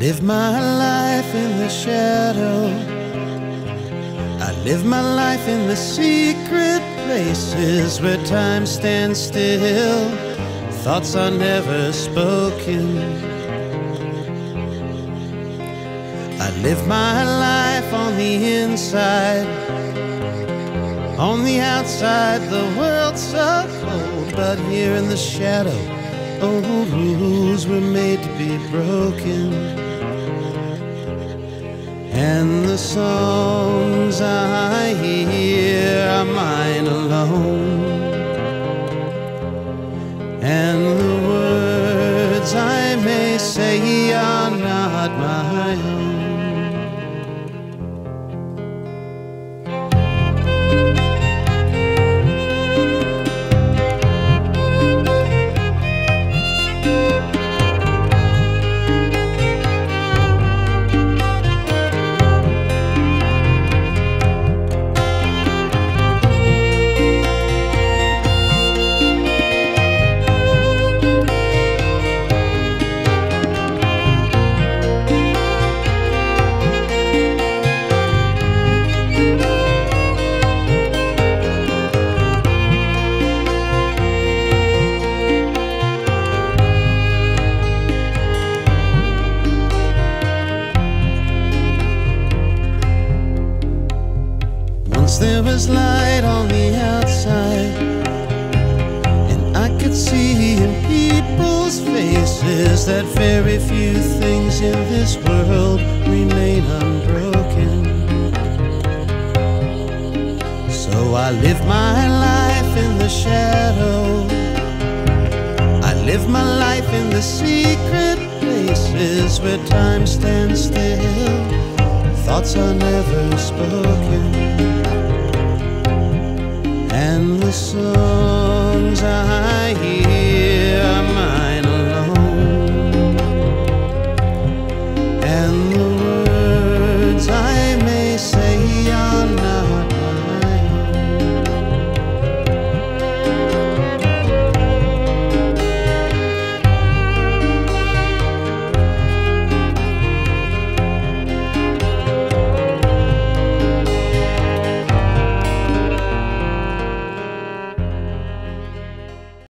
live my life in the shadow. I live my life in the secret places where time stands still, thoughts are never spoken. I live my life on the inside. On the outside the world's so cold, but here in the shadow old rules were made to be broken. And the songs I hear are mine alone, and the words I may say are not my own. There was light on the outside, and I could see in people's faces that very few things in this world remain unbroken. So I live my life in the shadow. I live my life in the secret places where time stands still, thoughts are never spoken. And the songs I hear